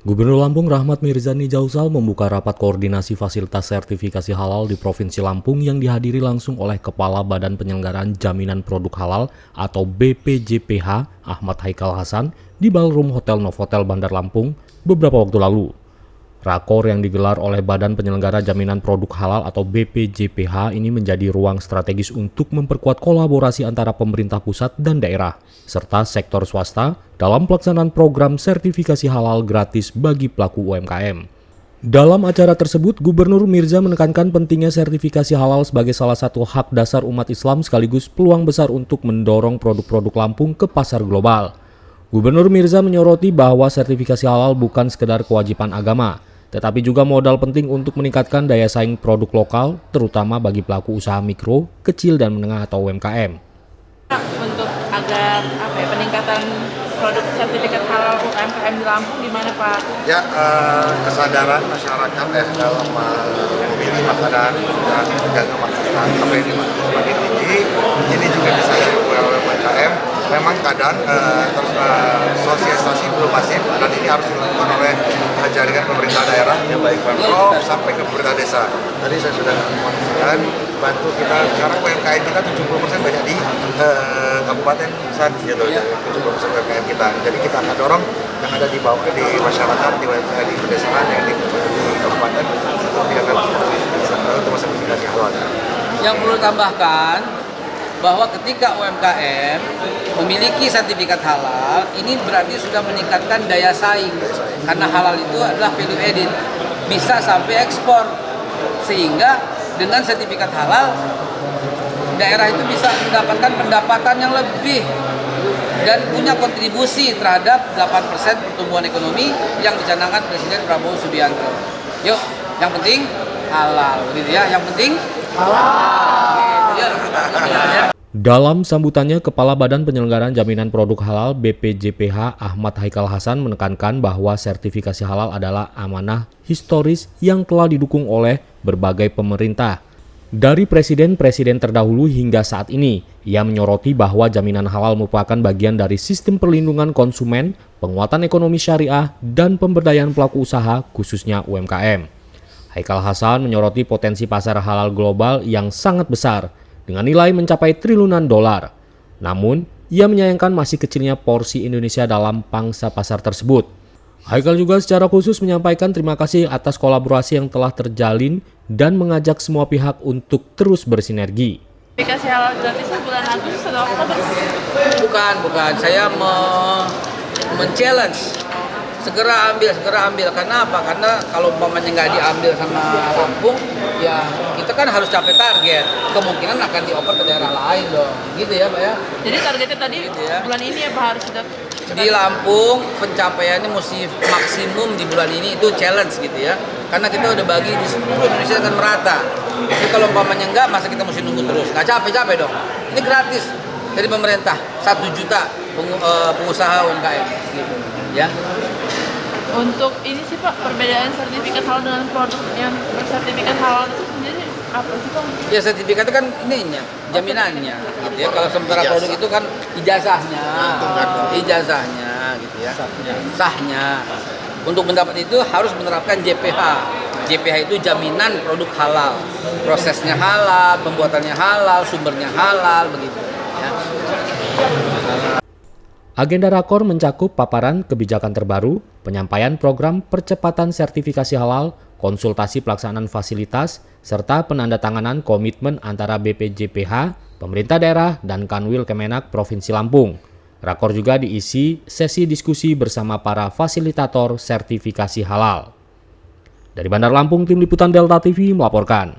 Gubernur Lampung Rahmat Mirzani Jausal membuka rapat koordinasi fasilitas sertifikasi halal di Provinsi Lampung yang dihadiri langsung oleh Kepala Badan Penyelenggaraan Jaminan Produk Halal atau BPJPH Ahmad Haikal Hasan di Ballroom Hotel Novotel Bandar Lampung beberapa waktu lalu. Rakor yang digelar oleh Badan Penyelenggara Jaminan Produk Halal atau BPJPH ini menjadi ruang strategis untuk memperkuat kolaborasi antara pemerintah pusat dan daerah, serta sektor swasta dalam pelaksanaan program sertifikasi halal gratis bagi pelaku UMKM. Dalam acara tersebut, Gubernur Mirza menekankan pentingnya sertifikasi halal sebagai salah satu hak dasar umat Islam sekaligus peluang besar untuk mendorong produk-produk Lampung ke pasar global. Gubernur Mirza menyoroti bahwa sertifikasi halal bukan sekedar kewajiban agama, tetapi juga modal penting untuk meningkatkan daya saing produk lokal, terutama bagi pelaku usaha mikro, kecil, dan menengah atau UMKM. Untuk agar peningkatan produk sertifikat halal UMKM di Lampung gimana Pak? Ya, kesadaran masyarakat dalam memilih makanan dan menjaga makanan apa yang dimakan sebagai gizi, ini juga disadari oleh UMKM. Memang kadang sosialisasi belum masif dan ini harus dilakukan oleh jaringan pemerintah daerah, ya baik Pemprov sampai ke pemerintah desa. Tadi saya sudah mengatakan bantu kita, sekarang UMKM kita 70% banyak di kabupaten pusat gitu, 70% UMKM kita. Jadi kita akan dorong yang ada di bawah di masyarakat, di UMKM di pedesaan yang di kabupaten untuk sertifikasi halal. Yang perlu ditambahkan bahwa ketika UMKM memiliki sertifikat halal, ini berarti sudah meningkatkan daya saing. Karena halal itu adalah value added, bisa sampai ekspor. Sehingga dengan sertifikat halal, daerah itu bisa mendapatkan pendapatan yang lebih dan punya kontribusi terhadap 8% pertumbuhan ekonomi yang dicanangkan Presiden Prabowo Subianto. Yuk, yang penting halal, gitu ya. Yang penting halal. Dalam sambutannya, Kepala Badan Penyelenggaraan Jaminan Produk Halal BPJPH Ahmad Haikal Hasan menekankan bahwa sertifikasi halal adalah amanah historis yang telah didukung oleh berbagai pemerintah. Dari presiden-presiden terdahulu hingga saat ini, ia menyoroti bahwa jaminan halal merupakan bagian dari sistem perlindungan konsumen, penguatan ekonomi syariah, dan pemberdayaan pelaku usaha khususnya UMKM. Haikal Hasan menyoroti potensi pasar halal global yang sangat besar, dengan nilai mencapai triliunan dolar. Namun, ia menyayangkan masih kecilnya porsi Indonesia dalam pangsa pasar tersebut. Haikal juga secara khusus menyampaikan terima kasih atas kolaborasi yang telah terjalin dan mengajak semua pihak untuk terus bersinergi. Sertifikasi halal gratis bulan Agustus atau Oktober? Bukan. Saya men-challenge. Segera ambil. Karena apa? Karena kalau umpamanya nggak diambil sama Lampung, ya kita kan harus capai target. Kemungkinan akan dioper ke daerah lain dong. Gitu ya Pak ya? Jadi targetnya tadi gitu ya? Bulan ini ya Pak harus sudah... Di Lampung pencapaiannya mesti maksimum di bulan ini, itu challenge gitu ya. Karena kita udah bagi di seluruh Indonesia kan merata. Jadi kalau umpamanya enggak, masa kita mesti nunggu terus? Nggak capek dong. Ini gratis dari pemerintah, 1 juta pengusaha UMKM gitu ya. Untuk ini sih Pak, perbedaan sertifikat halal dengan produk yang bersertifikat halal itu sendiri apa sih Pak? Ya sertifikatnya kan ininya, jaminannya gitu ya. Kalau sementara produk itu kan ijazahnya gitu ya. Sahnya. Untuk mendapat itu harus menerapkan JPH. JPH itu jaminan produk halal. Prosesnya halal, pembuatannya halal, sumbernya halal begitu ya. Agenda rakor mencakup paparan kebijakan terbaru, penyampaian program percepatan sertifikasi halal, konsultasi pelaksanaan fasilitas, serta penandatanganan komitmen antara BPJPH, pemerintah daerah, dan Kanwil Kemenak Provinsi Lampung. Rakor juga diisi sesi diskusi bersama para fasilitator sertifikasi halal. Dari Bandar Lampung, Tim Liputan Delta TV melaporkan.